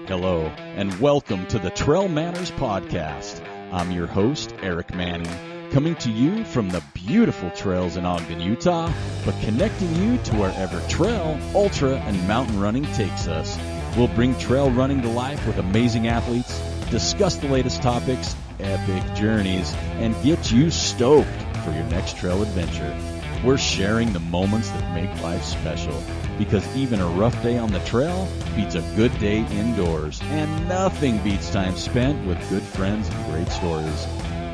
Hello, and welcome to the TrailManners Podcast. I'm your host, Aric Manning, coming to you from the beautiful trails in Ogden, Utah, but connecting you to wherever trail, ultra, and mountain running takes us. We'll bring trail running to life with amazing athletes, discuss the latest topics, epic journeys, and get you stoked for your next trail adventure. We're sharing the moments that make life special, because even a rough day on the trail beats a good day indoors, and nothing beats time spent with good friends and great stories.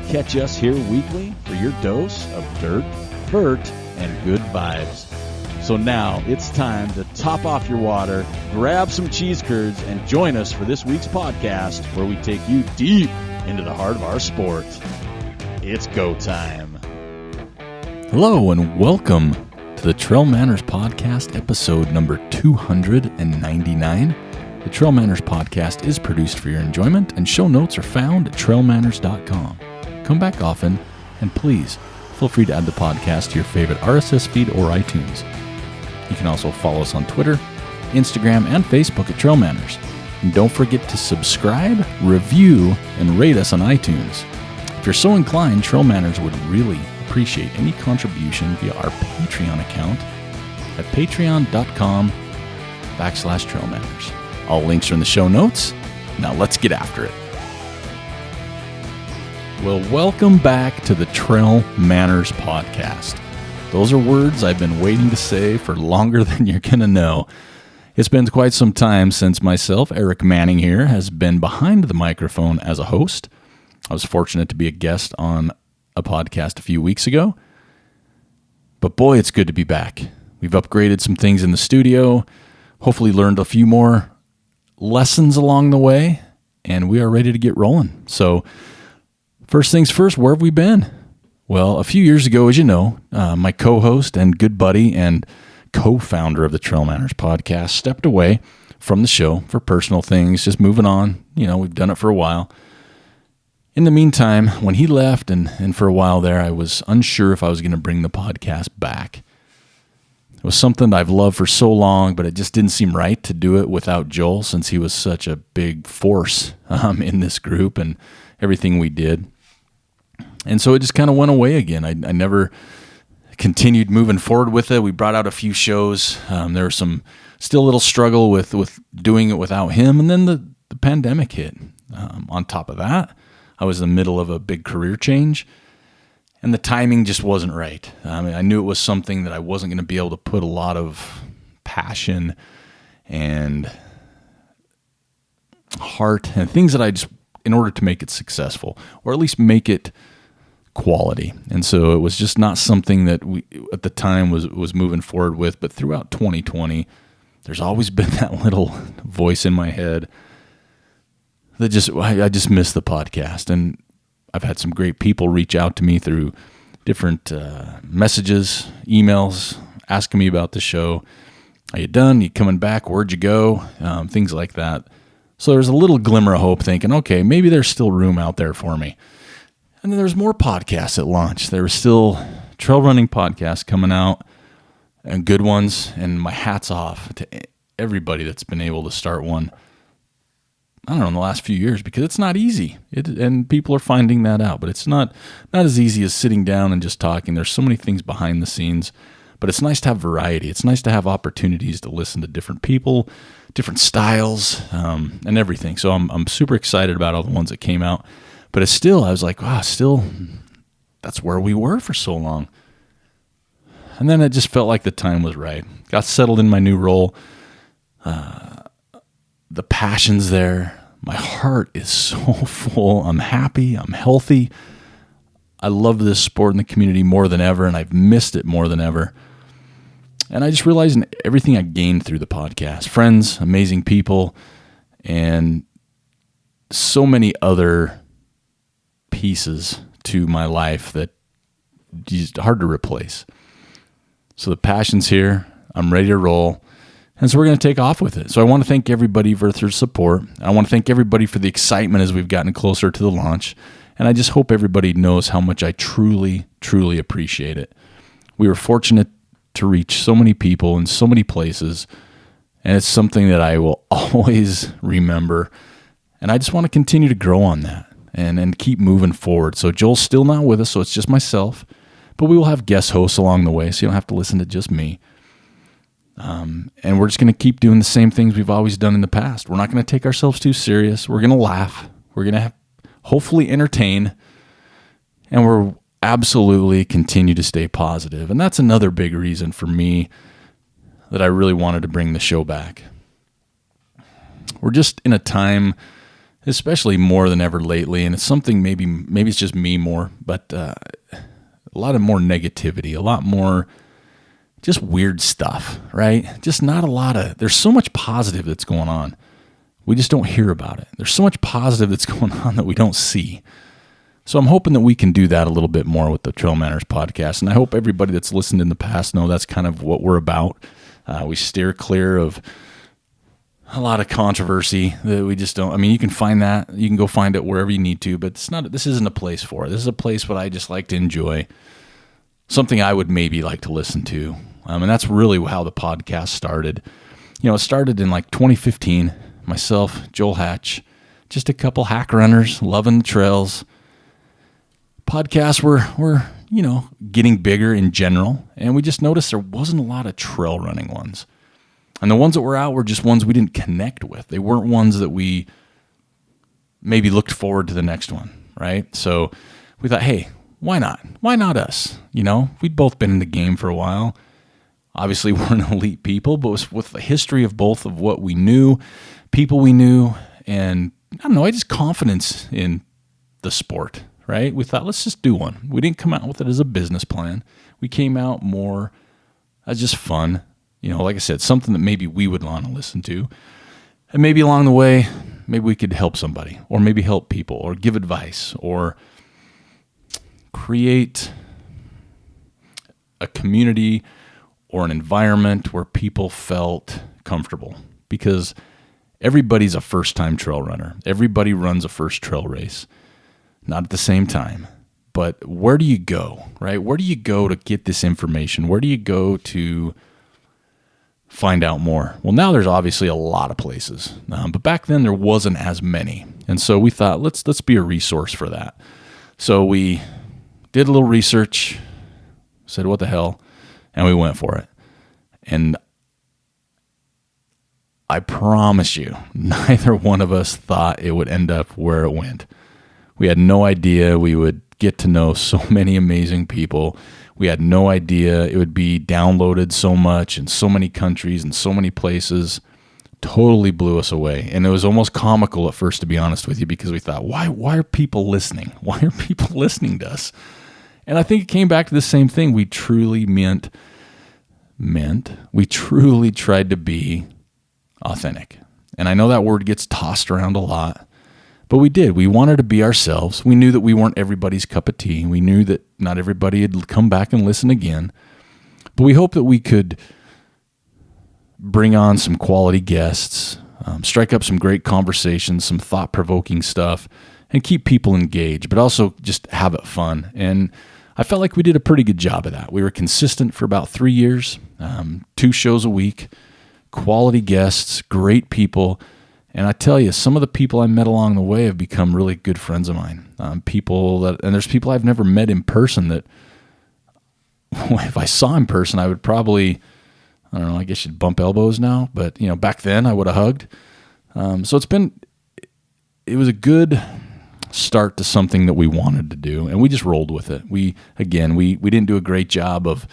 Catch us here weekly for your dose of dirt, vert, and good vibes. So now it's time to top off your water, grab some cheese curds, and join us for this week's podcast, where we take you deep into the heart of our sport. It's go time. Hello and welcome to the TrailManners Podcast, episode number 299. The TrailManners Podcast is produced for your enjoyment, and show notes are found at trailmanners.com. Come back often, and please feel free to add the podcast to your favorite RSS feed or iTunes. You can also follow us on Twitter, Instagram, and Facebook at TrailManners. And don't forget to subscribe, review, and rate us on iTunes. If you're so inclined, TrailManners would really appreciate any contribution via our Patreon account at patreon.com/TrailManners. All links are in the show notes. Now let's get after it. Well, welcome back to the TrailManners Podcast. Those are words I've been waiting to say for longer than you're going to know. It's been quite some time since myself, Aric Manning here, has been behind the microphone as a host. I was fortunate to be a guest on a podcast a few weeks ago, but boy, it's good to be back. We've upgraded some things in the studio, hopefully learned a few more lessons along the way, and we are ready to get rolling. So first things first, where have we been? Well, a few years ago, as you know, my co-host and good buddy and co-founder of the TrailManners Podcast stepped away from the show for personal things, just moving on. You know, we've done it for a while. In the meantime, when he left and for a while there, I was unsure if I was going to bring the podcast back. It was something I've loved for so long, but it just didn't seem right to do it without Joel, since he was such a big force in this group and everything we did. And so it just kind of went away again. I never continued moving forward with it. We brought out a few shows. There was still a little struggle with doing it without him. And then the pandemic hit. On top of that, I was in the middle of a big career change, and the timing just wasn't right. I knew it was something that I wasn't going to be able to put a lot of passion and heart and things that I just, in order to make it successful, or at least make it quality. And so it was just not something that we at the time was moving forward with. But throughout 2020, there's always been that little voice in my head that I just miss the podcast. And I've had some great people reach out to me through different messages, emails, asking me about the show. Are you done? You coming back? Where'd you go? Things like that. So there's a little glimmer of hope, thinking, okay, maybe there's still room out there for me. And then there's more podcasts at launch. There were still trail running podcasts coming out, and good ones. And my hat's off to everybody that's been able to start one, I don't know, in the last few years, because it's not easy. And people are finding that out. But it's not as easy as sitting down and just talking. There's so many things behind the scenes. But it's nice to have variety. It's nice to have opportunities to listen to different people, different styles, and everything. So I'm super excited about all the ones that came out. But it's still, I was like, wow, that's where we were for so long. And then it just felt like the time was right. Got settled in my new role. The passion's there. My heart is so full. I'm happy. I'm healthy. I love this sport and the community more than ever, and I've missed it more than ever. And I just realized everything I gained through the podcast, friends, amazing people, and so many other pieces to my life that is hard to replace. So the passion's here. I'm ready to roll. And so we're going to take off with it. So I want to thank everybody for their support. I want to thank everybody for the excitement as we've gotten closer to the launch. And I just hope everybody knows how much I truly, truly appreciate it. We were fortunate to reach so many people in so many places And it's something that I will always remember. And I just want to continue to grow on that and keep moving forward. So Joel's still not with us, so it's just myself. But we will have guest hosts along the way, so you don't have to listen to just me. And we're just going to keep doing the same things we've always done in the past. We're not going to take ourselves too serious. We're going to laugh. We're going to hopefully entertain. And we're absolutely continue to stay positive. And that's another big reason for me that I really wanted to bring the show back. We're just in a time, especially more than ever lately, and it's something maybe it's just me more, but a lot of more negativity, a lot more just weird stuff, right? Just not a lot of, there's so much positive that's going on. We just don't hear about it. There's so much positive that's going on that we don't see. So I'm hoping that we can do that a little bit more with the TrailManners podcast. And I hope everybody that's listened in the past know that's kind of what we're about. We steer clear of a lot of controversy that we just don't. I mean, you can find that. You can go find it wherever you need to, but this isn't a place for it. This is a place what I just like to enjoy. Something I would maybe like to listen to. And that's really how the podcast started. It started in like 2015. Myself, Joel Hatch, just a couple hack runners, loving the trails. Podcasts were getting bigger in general, and we just noticed there wasn't a lot of trail running ones. And the ones that were out were just ones we didn't connect with. They weren't ones that we maybe looked forward to the next one, right? So we thought, hey, why not? Why not us? We'd both been in the game for a while. Obviously, we're an elite people, but with the history of both of what we knew, people we knew, and I don't know, I just confidence in the sport, right? We thought, let's just do one. We didn't come out with it as a business plan. We came out more as just fun. Like I said, something that maybe we would want to listen to. And maybe along the way, maybe we could help somebody, or maybe help people, or give advice, or create a community or an environment where people felt comfortable. Because everybody's a first-time trail runner. Everybody runs a first trail race. Not at the same time. But where do you go, right? Where do you go to get this information? Where do you go to find out more? Well, now there's obviously a lot of places, but back then there wasn't as many. And so we thought, let's be a resource for that. So we did a little research, said, what the hell? And we went for it. And I promise you, neither one of us thought it would end up where it went. We had no idea we would get to know so many amazing people. We had no idea it would be downloaded so much in so many countries and so many places. Totally blew us away. And it was almost comical at first, to be honest with you, because we thought, why are people listening? Why are people listening to us? And I think it came back to the same thing. We truly we truly tried to be authentic. And I know that word gets tossed around a lot, but we did. We wanted to be ourselves. We knew that we weren't everybody's cup of tea. We knew that not everybody would come back and listen again. But we hope that we could bring on some quality guests, strike up some great conversations, some thought-provoking stuff, and keep people engaged, but also just have it fun. And I felt like we did a pretty good job of that. We were consistent for about 3 years, 2 shows a week, quality guests, great people. And I tell you, some of the people I met along the way have become really good friends of mine. And there's people I've never met in person that if I saw in person, I would probably, I don't know, I guess you'd bump elbows now, but back then I would have hugged. So it was a good start to something that we wanted to do, and we just rolled with it. We didn't do a great job of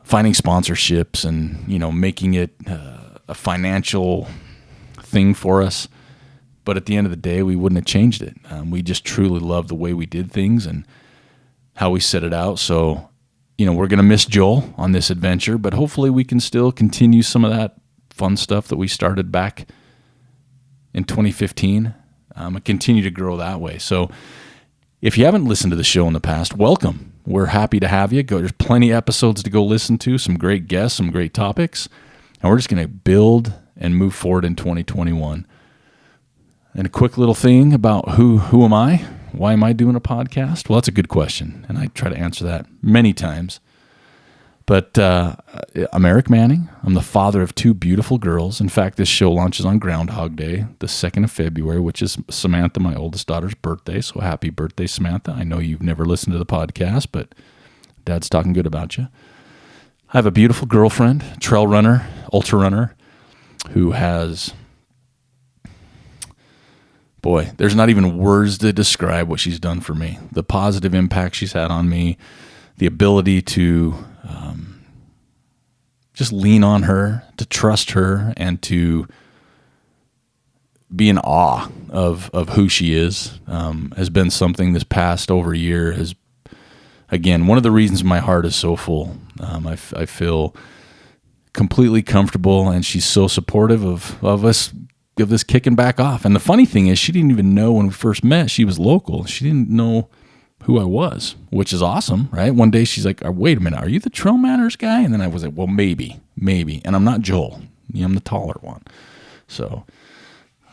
finding sponsorships and, making it a financial thing for us. But at the end of the day, we wouldn't have changed it. We just truly loved the way we did things and how we set it out. So, we're going to miss Joel on this adventure, but hopefully we can still continue some of that fun stuff that we started back in 2015 and continue to grow that way. So if you haven't listened to the show in the past, welcome. We're happy to have you. There's plenty of episodes to go listen to, some great guests, some great topics, and we're just going to build and move forward in 2021. And a quick little thing about who am I? Why am I doing a podcast? Well, that's a good question, and I try to answer that many times. But I'm Aric Manning. I'm the father of 2 beautiful girls. In fact, this show launches on Groundhog Day, the 2nd of February, which is Samantha, my oldest daughter's birthday. So happy birthday, Samantha. I know you've never listened to the podcast, but Dad's talking good about you. I have a beautiful girlfriend, trail runner, ultra runner, who has, boy, there's not even words to describe what she's done for me. The positive impact she's had on me, the ability to just lean on her, to trust her, and to be in awe of who she is, has been something this past over a year. Has, again, one of the reasons my heart is so full. I feel completely comfortable, and she's so supportive of us, of this kicking back off. And the funny thing is, she didn't even know when we first met. She was local. She didn't know who I was, which is awesome, right? One day she's like, wait a minute, are you the TrailManners guy? And then I was like, well, maybe. And I'm not Joel. I'm the taller one. So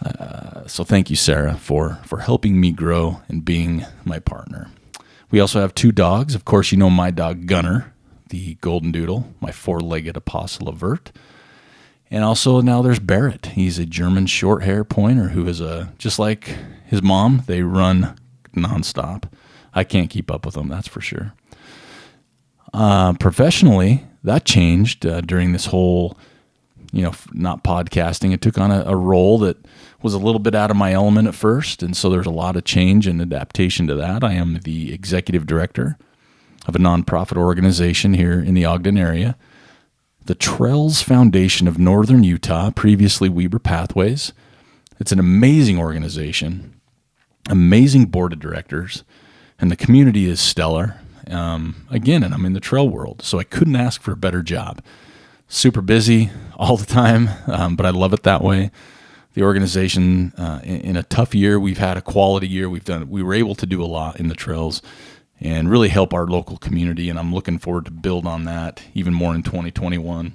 thank you, Sarah, for helping me grow and being my partner. We also have 2 dogs. Of course, you know my dog, Gunner, the golden doodle, my 4-legged apostle of vert. And also now there's Barrett. He's a German short hair pointer who is just like his mom. They run nonstop. I can't keep up with them, that's for sure. Professionally, that changed during this whole, not podcasting. It took on a role that was a little bit out of my element at first, and so there's a lot of change and adaptation to that. I am the executive director of a nonprofit organization here in the Ogden area, the Trails Foundation of Northern Utah, previously Weber Pathways. It's an amazing organization, amazing board of directors, and the community is stellar. Again, and I'm in the trail world, so I couldn't ask for a better job. Super busy all the time, but I love it that way. The organization, in a tough year, we've had a quality year. We were able to do a lot in the trails and really help our local community, and I'm looking forward to build on that even more in 2021.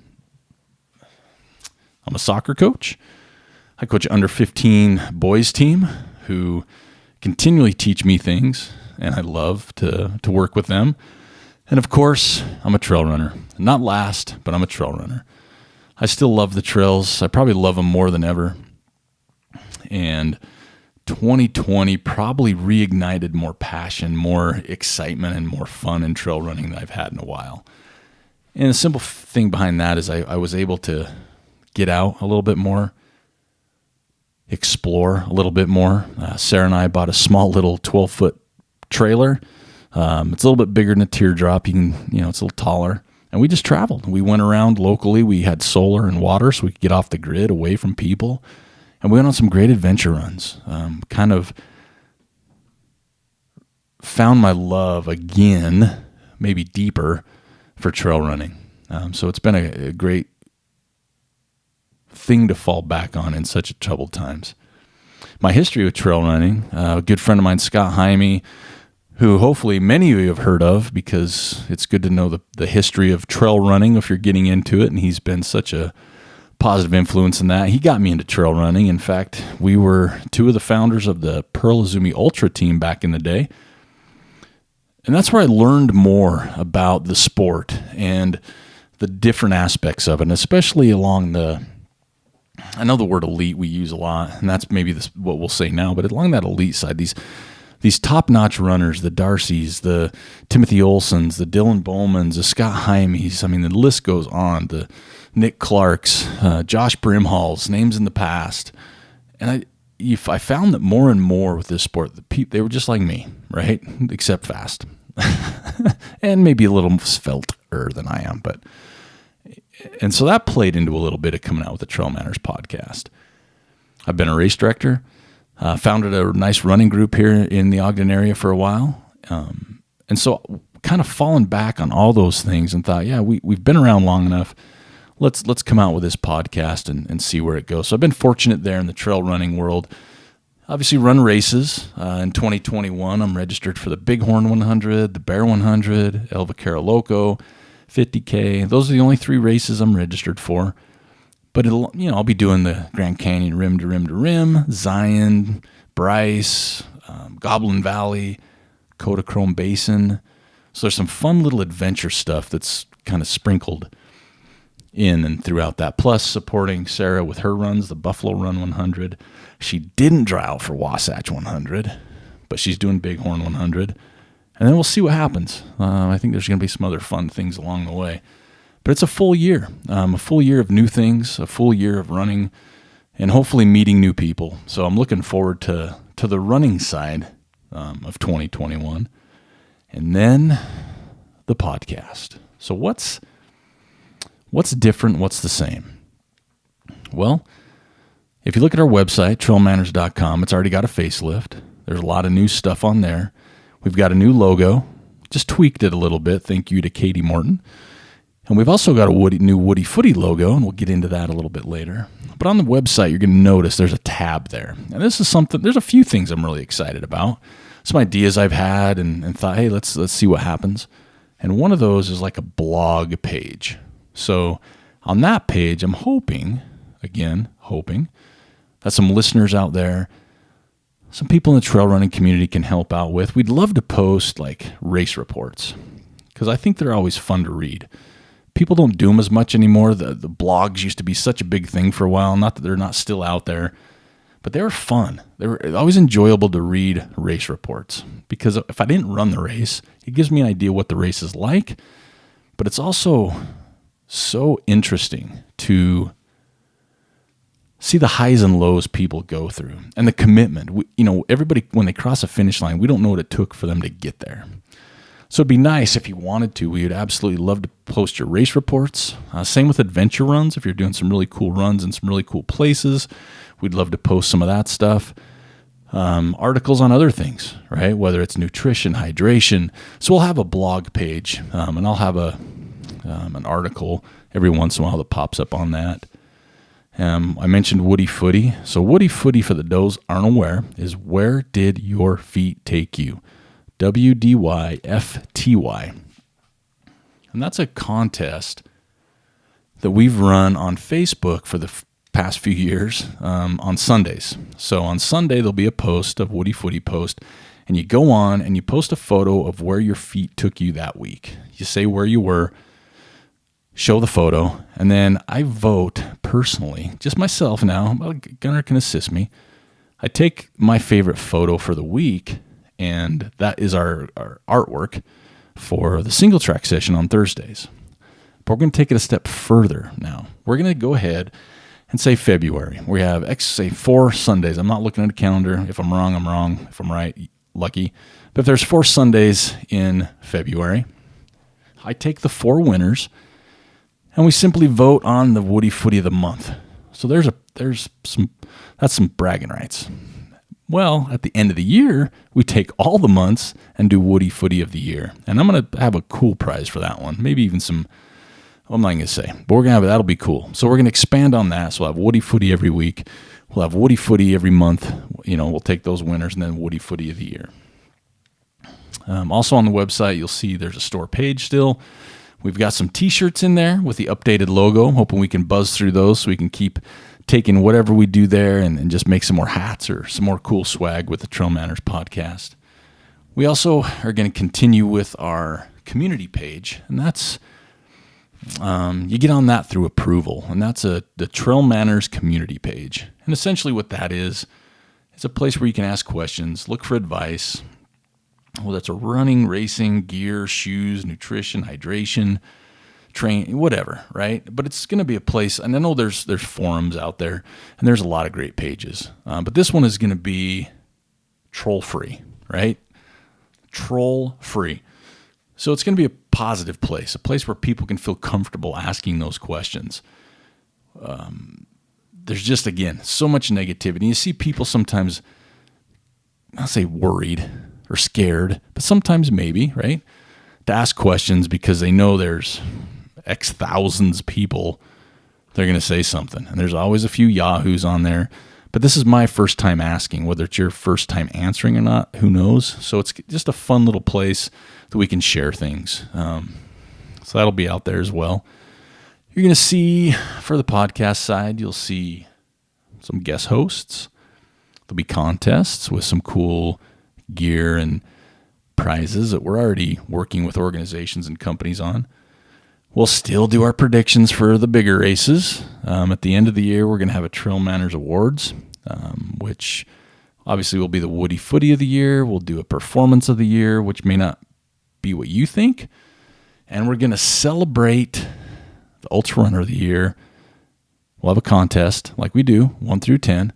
I'm a soccer coach. I coach under 15 boys team who continually teach me things, and I love to work with them. And of course, I'm a trail runner. Not last, but I'm a trail runner. I still love the trails. I probably love them more than ever. And 2020 probably reignited more passion, more excitement, and more fun in trail running than I've had in a while. And the simple thing behind that is I was able to get out a little bit more, explore a little bit more. Sarah and I bought a small little 12-foot trailer. It's a little bit bigger than a teardrop. It's a little taller. And we just traveled. We went around locally. We had solar and water so we could get off the grid, away from people. And we went on some great adventure runs. Kind of found my love again, maybe deeper, for trail running. So it's been a great thing to fall back on in such troubled times. My history with trail running, a good friend of mine, Scott Jaime, who hopefully many of you have heard of, because it's good to know the history of trail running if you're getting into it, and he's been such a positive influence in that. He got me into trail running. In fact, we were 2 of the founders of the Pearl Izumi Ultra team back in the day, and that's where I learned more about the sport and the different aspects of it, and especially along I know the word elite we use a lot, and that's maybe what we'll say now, but along that elite side, these top-notch runners, the Darcys, the Timothy Olsons, the Dylan Bowmans, the Scott Jaimes, the list goes on, the Nick Clarks, Josh Brimhalls, names in the past. And I found that more and more with this sport, they were just like me, right? Except fast. And maybe a little svelter than I am. And so that played into a little bit of coming out with the TrailManners podcast. I've been a race director. Founded a nice running group here in the Ogden area for a while. And so kind of fallen back on all those things and thought, yeah, we've been around long enough. Let's come out with this podcast and see where it goes. So I've been fortunate there in the trail running world. Obviously run races. In 2021, I'm registered for the Bighorn 100, the Bear 100, El Vaquero Loco, 50K. Those are the only 3 races I'm registered for. But I'll be doing the Grand Canyon rim to rim to rim, Zion, Bryce, Goblin Valley, Kodachrome Basin. So there's some fun little adventure stuff that's kind of sprinkled in and throughout that. Plus supporting Sarah with her runs, the Buffalo Run 100. She didn't dry out for Wasatch 100, but she's doing Bighorn 100. And then we'll see what happens. I think there's going to be some other fun things along the way. But it's a full year of new things, a full year of running, and hopefully meeting new people. So I'm looking forward to the running side of 2021. And then the podcast. So what's different? What's the same? Well, if you look at our website, TrailManners.com, it's already got a facelift. There's a lot of new stuff on there. We've got a new logo. Just tweaked it a little bit. Thank you to Katie Morton. And we've also got a new Woody Footy logo, and we'll get into that a little bit later. But on the website, you're going to notice there's a tab there. And this is there's a few things I'm really excited about. Some ideas I've had and thought, hey, let's see what happens. And one of those is like a blog page. So on that page, I'm hoping that some listeners out there, some people in the trail running community can help out with. We'd love to post like race reports because I think they're always fun to read. People don't do them as much anymore. The blogs used to be such a big thing for a while. Not that they're not still out there, but they were fun. They were always enjoyable to read race reports because if I didn't run the race, it gives me an idea what the race is like, but it's also so interesting to see the highs and lows people go through and the commitment. Everybody, when they cross a finish line, we don't know what it took for them to get there. So it'd be nice if you wanted to. We would absolutely love to post your race reports. Same with adventure runs. If you're doing some really cool runs in some really cool places, we'd love to post some of that stuff. Articles on other things, right? Whether it's nutrition, hydration. So we'll have a blog page, and I'll have an article every once in a while that pops up on that. I mentioned Woody Footy. So Woody Footy, for the those aren't aware, is Where Did Your Feet Take You? WDYFTY. And that's a contest that we've run on Facebook for the past few years on Sundays. So on Sunday, there'll be a post of Woody Footy post, and you go on and you post a photo of where your feet took you that week. You say where you were, show the photo, and then I vote personally, just myself now, Gunnar can assist me. I take my favorite photo for the week, and that is our artwork for the single track session on Thursdays. But we're going to take it a step further now. We're going to go ahead and say February. We have, say, 4 Sundays. I'm not looking at a calendar. If I'm wrong, I'm wrong. If I'm right, lucky. But if there's 4 Sundays in February, I take the 4 winners, and we simply vote on the Woody Footy of the month. So that's some bragging rights. Well, at the end of the year, we take all the months and do Woody Footy of the year. And I'm going to have a cool prize for that one. Maybe even some, I'm not going to say, but we're going to have it. That'll be cool. So we're going to expand on that. So we'll have Woody Footy every week. We'll have Woody Footy every month. We'll take those winners and then Woody Footy of the year. Also on the website, you'll see there's a store page still. We've got some t-shirts in there with the updated logo. I'm hoping we can buzz through those so we can keep taking whatever we do there and just make some more hats or some more cool swag with the TrailManners podcast. We also are going to continue with our community page, and that's you get on that through approval, and that's the TrailManners community page. And essentially what that is, it's a place where you can ask questions, look for advice. Well, that's a running, racing, gear, shoes, nutrition, hydration, train, whatever, right? But it's going to be a place, and I know there's forums out there, and there's a lot of great pages. But this one is going to be troll-free, right? Troll-free. So it's going to be a positive place, a place where people can feel comfortable asking those questions. There's just, again, so much negativity. You see people sometimes, I'll say worried or scared, but sometimes maybe, right? To ask questions because they know there's X thousands people, they're going to say something. And there's always a few yahoos on there. But this is my first time asking. Whether it's your first time answering or not, who knows? So it's just a fun little place that we can share things. So that'll be out there as well. You're going to see, for the podcast side, you'll see some guest hosts. There'll be contests with some cool gear and prizes that we're already working with organizations and companies on. We'll still do our predictions for the bigger races. At the end of the year, we're going to have a TrailManners Awards, which obviously will be the Woody Footy of the year. We'll do a Performance of the Year, which may not be what you think. And we're going to celebrate the Ultra Runner of the Year. We'll have a contest like we do, 1 through 10.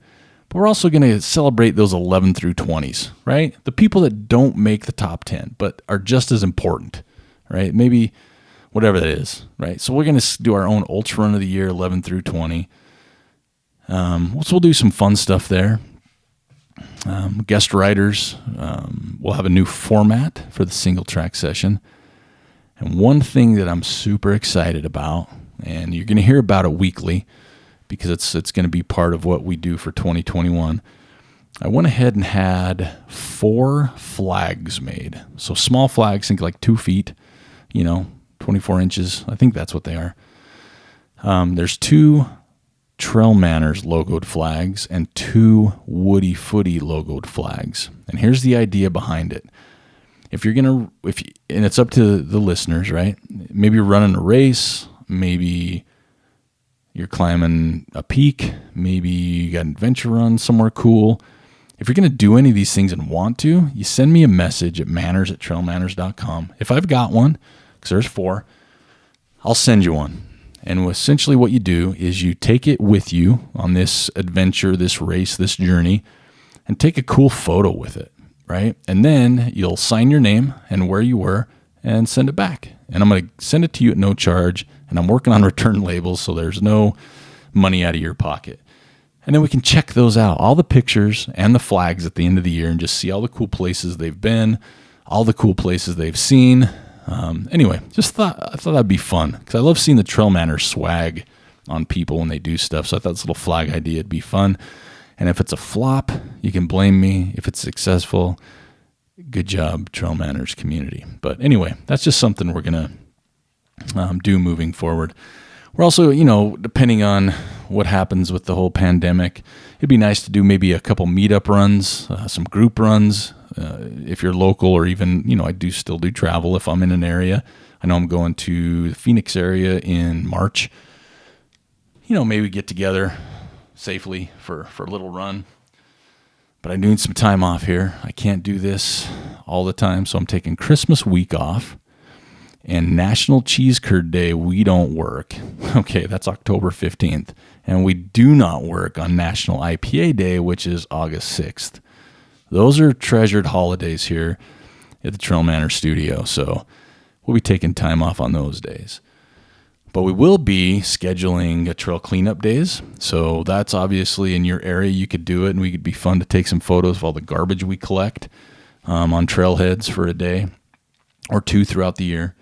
But we're also going to celebrate those 11 through 20s, right? The people that don't make the top 10, but are just as important, right? Maybe whatever that is, right? So we're going to do our own Ultra Run of the Year, 11 through 20. So we'll do some fun stuff there. Guest riders. We'll have a new format for the single track session. And one thing that I'm super excited about, and you're going to hear about it weekly because it's going to be part of what we do for 2021. I went ahead and had 4 flags made. So small flags, think like 2 feet, 24 inches. I think that's what they are. There's 2 TrailManners logoed flags and 2 Woody Footy logoed flags. And here's the idea behind it. And it's up to the listeners, right? Maybe you're running a race, maybe you're climbing a peak, maybe you got an adventure run somewhere cool. If you're going to do any of these things and want to, you send me a message at manners@trailmanners.com. If I've got one, because there's 4, I'll send you one. And essentially what you do is you take it with you on this adventure, this race, this journey, and take a cool photo with it, right? And then you'll sign your name and where you were and send it back. And I'm going to send it to you at no charge. And I'm working on return labels, so there's no money out of your pocket. And then we can check those out, all the pictures and the flags at the end of the year, and just see all the cool places they've been, all the cool places they've seen. Anyway, I thought that'd be fun because I love seeing the TrailManners swag on people when they do stuff. So I thought this little flag idea would be fun. And if it's a flop, you can blame me. If it's successful, good job, TrailManners community. But anyway, that's just something we're going to do moving forward. We're also, depending on what happens with the whole pandemic, it'd be nice to do maybe a couple meetup runs, some group runs. If you're local or even, I still do travel if I'm in an area. I know I'm going to the Phoenix area in March. Maybe get together safely for a little run. But I need some time off here. I can't do this all the time, so I'm taking Christmas week off. And National Cheese Curd Day, we don't work. Okay, that's October 15th. And we do not work on National IPA Day, which is August 6th. Those are treasured holidays here at the TrailManners studio, so we'll be taking time off on those days. But we will be scheduling a trail cleanup days, so that's obviously in your area. You could do it, and we could be fun to take some photos of all the garbage we collect on trailheads for a day or 2 throughout the year.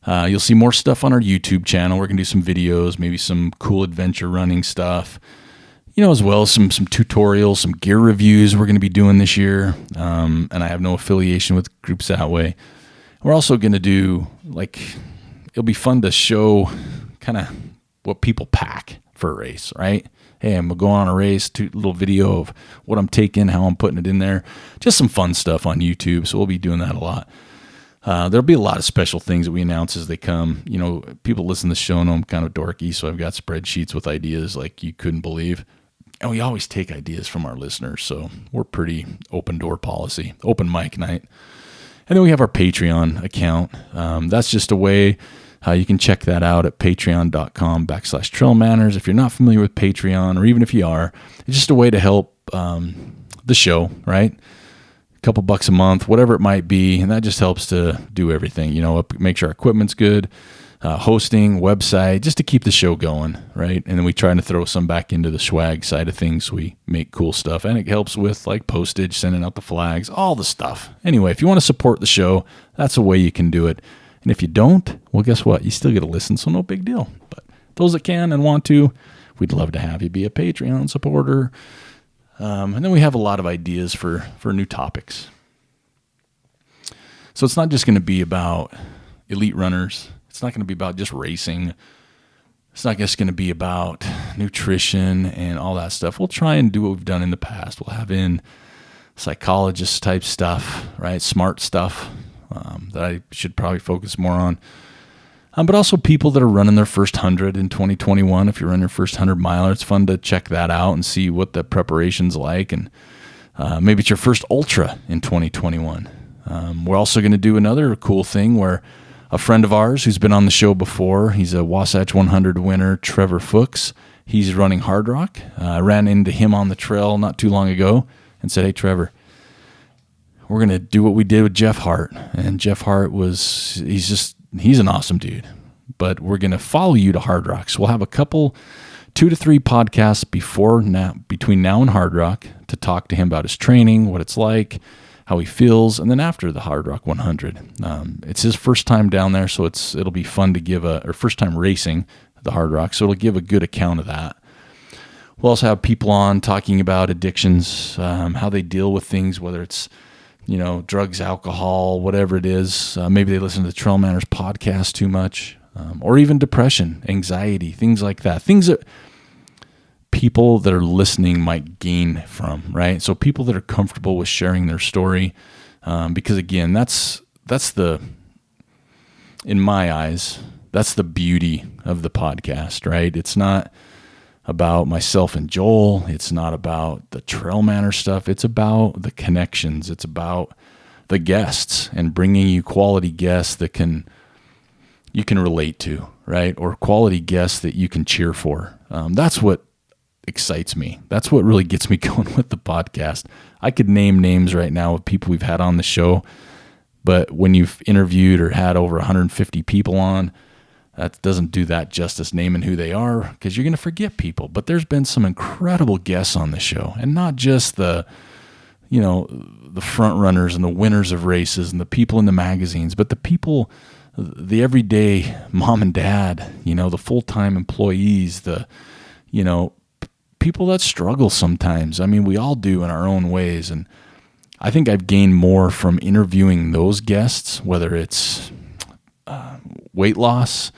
You'll see more stuff on our YouTube channel. We're going to do some videos, maybe some cool adventure running stuff, as well as some tutorials, some gear reviews we're going to be doing this year. And I have no affiliation with groups that way. We're also going to do, it'll be fun to show kind of what people pack for a race, right? Hey, I'm going on a race, little video of what I'm taking, how I'm putting it in there. Just some fun stuff on YouTube, so we'll be doing that a lot. There'll be a lot of special things that we announce as they come. People listen to the show know I'm kind of dorky, so I've got spreadsheets with ideas like you couldn't believe. And we always take ideas from our listeners, so we're pretty open door policy, open mic night. And then we have our Patreon account. That's just a way you can check that out at patreon.com/trailmanners. If you're not familiar with Patreon, or even if you are, it's just a way to help the show, right? A couple bucks a month, whatever it might be, and that just helps to do everything, make sure our equipment's good, hosting, website, just to keep the show going, right? And then we try to throw some back into the swag side of things. We make cool stuff, and it helps with postage, sending out the flags, all the stuff. Anyway, if you want to support the show, that's a way you can do it. And if you don't, well, guess what? You still get to listen, so no big deal. But those that can and want to, we'd love to have you be a Patreon supporter. And then we have a lot of ideas for new topics. So it's not just going to be about elite runners. It's not going to be about just racing. It's not just going to be about nutrition and all that stuff. We'll try and do what we've done in the past. We'll have in psychologist type stuff, right? Smart stuff that I should probably focus more on. but also people that are running their first 100 in 2021. If you run your first 100-miler, it's fun to check that out and see what the preparation's like. And maybe it's your first ultra in 2021. We're also going to do another cool thing where a friend of ours who's been on the show before, he's a Wasatch 100 winner, Trevor Fuchs. He's running Hard Rock. I ran into him on the trail not too long ago and said, hey, Trevor, we're going to do what we did with Jeff Hart. And Jeff Hart he's an awesome dude. But we're going to follow you to Hard Rock. So we'll have a couple, 2 to 3 podcasts between now and Hard Rock to talk to him about his training, what it's like, how he feels, and then after the Hard Rock 100. It's his first time down there, so it'll be fun to give or first time racing the Hard Rock, so it'll give a good account of that. We'll also have people on talking about addictions, how they deal with things, whether it's drugs, alcohol, whatever it is. Maybe they listen to the TrailManners podcast too much, or even depression, anxiety, things like that. Things that people that are listening might gain from, right? So people that are comfortable with sharing their story, because again, that's in my eyes, that's the beauty of the podcast, right? It's not about myself and Joel. It's not about the TrailManners stuff. It's about the connections. It's about the guests and bringing you quality guests that you can relate to, right? Or quality guests that you can cheer for. That's what excites me. That's what really gets me going with the podcast. I could name names right now of people we've had on the show, but when you've interviewed or had over 150 people on, that doesn't do that justice naming who they are, because you're going to forget people. But there's been some incredible guests on the show, and not just the front runners and the winners of races and the people in the magazines, but the people, the everyday mom and dad, the full-time employees, the people that struggle sometimes. I mean, we all do in our own ways. And I think I've gained more from interviewing those guests, whether it's weight loss,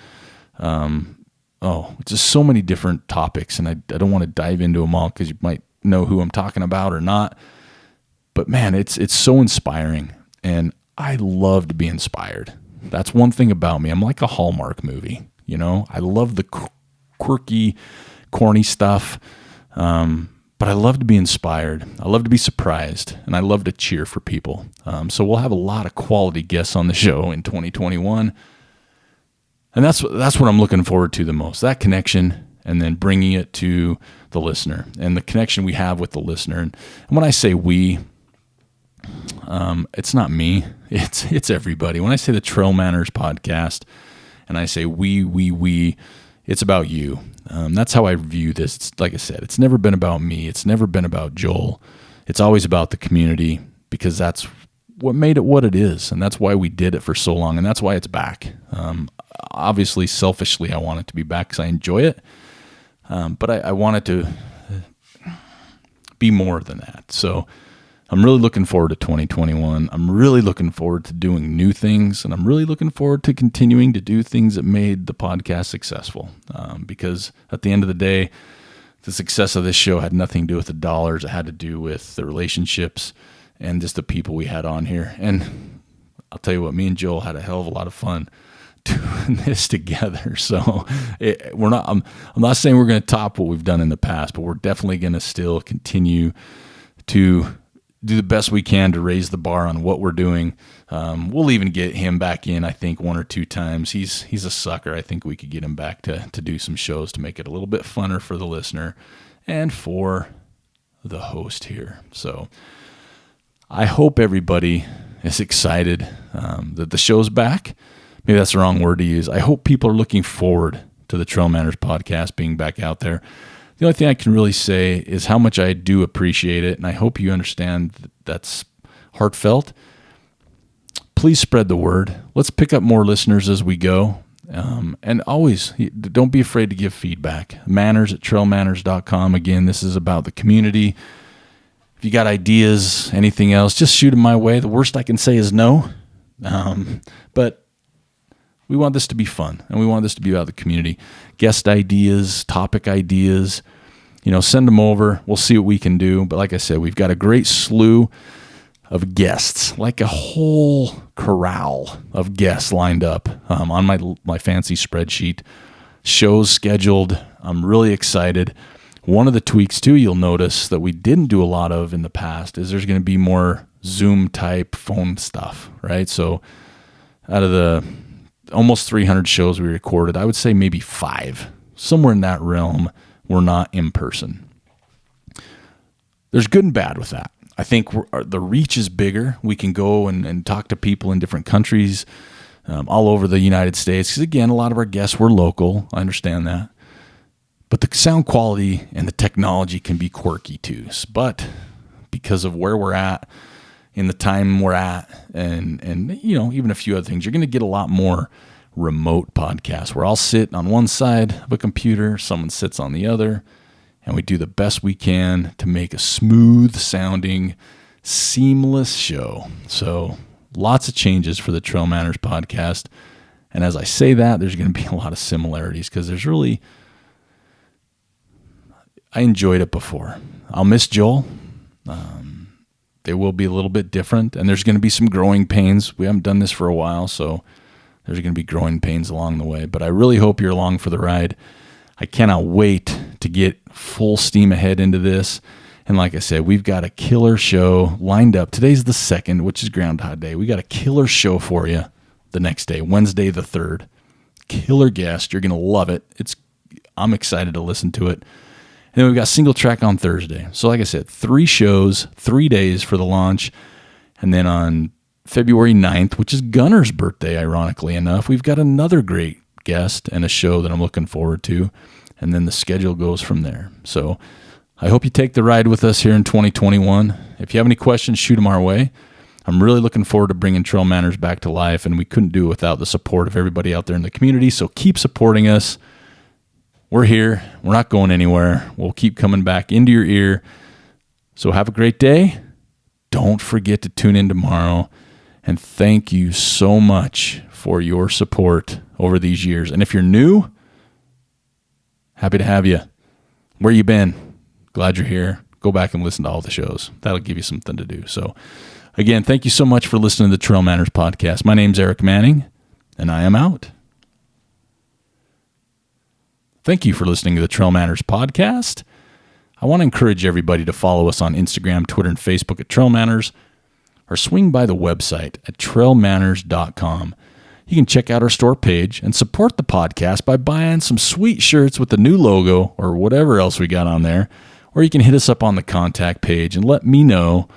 just so many different topics. And I don't want to dive into them all because you might know who I'm talking about or not. But man, it's so inspiring. And I love to be inspired. That's one thing about me. I'm like a Hallmark movie. I love the quirky, corny stuff. But I love to be inspired. I love to be surprised, and I love to cheer for people. So we'll have a lot of quality guests on the show in 2021. And that's what I'm looking forward to the most, that connection, and then bringing it to the listener and the connection we have with the listener. And when I say we, it's not me, it's everybody. When I say the TrailManners Podcast and I say we, it's about you. That's how I view this. It's, like I said, it's never been about me. It's never been about Joel. It's always about the community, because that's what made it what it is. And that's why we did it for so long. And that's why it's back. Obviously, selfishly, I want it to be back because I enjoy it. But I want it to be more than that. So I'm really looking forward to 2021. I'm really looking forward to doing new things, and I'm really looking forward to continuing to do things that made the podcast successful. Because at the end of the day, the success of this show had nothing to do with the dollars. It had to do with the relationships and just the people we had on here. And I'll tell you what, me and Joel had a hell of a lot of fun doing this together. So I'm not saying we're going to top what we've done in the past, but we're definitely going to still continue to do the best we can to raise the bar on what we're doing. We'll even get him back in, I think, 1 or 2 times. He's a sucker. I think we could get him back to do some shows to make it a little bit funner for the listener and for the host here. So I hope everybody is excited that the show's back. Maybe that's the wrong word to use. I hope people are looking forward to the TrailManners Podcast being back out there. The only thing I can really say is how much I do appreciate it, and I hope you understand that's heartfelt. Please spread the word. Let's pick up more listeners as we go. And always, don't be afraid to give feedback. Manners@trailmanners.com. Again, this is about the community. If you got ideas, anything else, just shoot them my way. The worst I can say is no. But we want this to be fun, and we want this to be about the community. Guest ideas, topic ideas, send them over. We'll see what we can do. But like I said, we've got a great slew of guests, like a whole corral of guests lined up on my fancy spreadsheet. Shows scheduled. I'm really excited. One of the tweaks, too, you'll notice that we didn't do a lot of in the past is there's going to be more Zoom-type phone stuff, right? So out of the almost 300 shows we recorded, I would say maybe 5, somewhere in that realm, were not in person. There's good and bad with that. I think the reach is bigger. We can go and talk to people in different countries, all over the United States. Because again, a lot of our guests were local. I understand that. But the sound quality and the technology can be quirky too. But because of where we're at, in the time we're at, and even a few other things, you're going to get a lot more remote podcasts where I'll sit on one side of a computer, someone sits on the other, and we do the best we can to make a smooth sounding, seamless show. So lots of changes for the TrailManners podcast. And as I say that, there's going to be a lot of similarities because I enjoyed it before. I'll miss Joel. They will be a little bit different, and there's going to be some growing pains. We haven't done this for a while, so there's going to be growing pains along the way. But I really hope you're along for the ride. I cannot wait to get full steam ahead into this. And like I said, we've got a killer show lined up. Today's the 2nd, which is Groundhog Day. We got a killer show for you the next day, Wednesday the 3rd. Killer guest. You're going to love it. I'm excited to listen to it. And then we've got single track on Thursday. So like I said, 3 shows, 3 days for the launch. And then on February 9th, which is Gunner's birthday, ironically enough, we've got another great guest and a show that I'm looking forward to. And then the schedule goes from there. So I hope you take the ride with us here in 2021. If you have any questions, shoot them our way. I'm really looking forward to bringing TrailManners back to life, and we couldn't do it without the support of everybody out there in the community. So keep supporting us. We're here. We're not going anywhere. We'll keep coming back into your ear. So have a great day. Don't forget to tune in tomorrow. And thank you so much for your support over these years. And if you're new, happy to have you. Where you been? Glad you're here. Go back and listen to all the shows. That'll give you something to do. So again, thank you so much for listening to the TrailManners Podcast. My name's Aric Manning, and I am out. Thank you for listening to the TrailManners Podcast. I want to encourage everybody to follow us on Instagram, Twitter, and Facebook at TrailManners, or swing by the website at TrailManners.com. You can check out our store page and support the podcast by buying some sweet shirts with the new logo or whatever else we got on there. Or you can hit us up on the contact page and let me know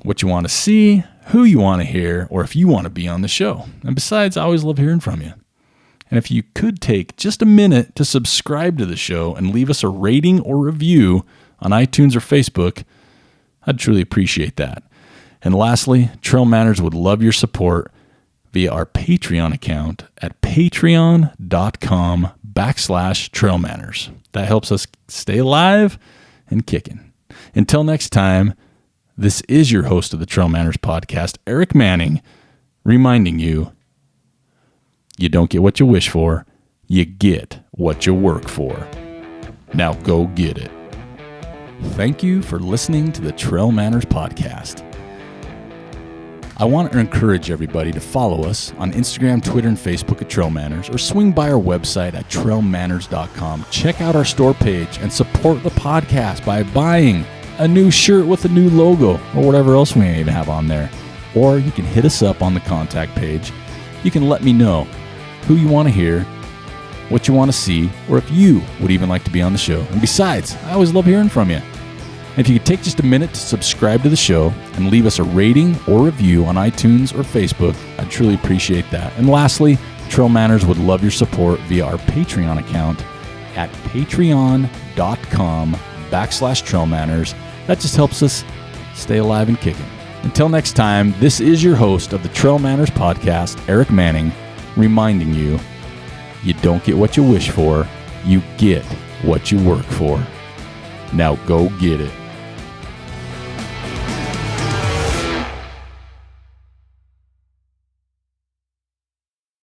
what you want to see, who you want to hear, or if you want to be on the show. And besides, I always love hearing from you. And if you could take just a minute to subscribe to the show and leave us a rating or review on iTunes or Facebook, I'd truly appreciate that. And lastly, TrailManners would love your support via our Patreon account at patreon.com/TrailManners. That helps us stay alive and kicking. Until next time, this is your host of the TrailManners Podcast, Aric Manning, reminding you, you don't get what you wish for, you get what you work for. Now go get it. Thank you for listening to the TrailManners Podcast. I want to encourage everybody to follow us on Instagram, Twitter, and Facebook at TrailManners, or swing by our website at TrailManners.com. Check out our store page and support the podcast by buying a new shirt with a new logo or whatever else we may even have on there. Or you can hit us up on the contact page. You can let me know who you want to hear, what you want to see, or if you would even like to be on the show. And besides, I always love hearing from you. If you could take just a minute to subscribe to the show and leave us a rating or review on iTunes or Facebook, I'd truly appreciate that. And lastly, TrailManners would love your support via our Patreon account at patreon.com/TrailManners. That just helps us stay alive and kicking. Until next time, this is your host of the TrailManners Podcast, Aric Manning, reminding you, you don't get what you wish for, you get what you work for. Now go get it.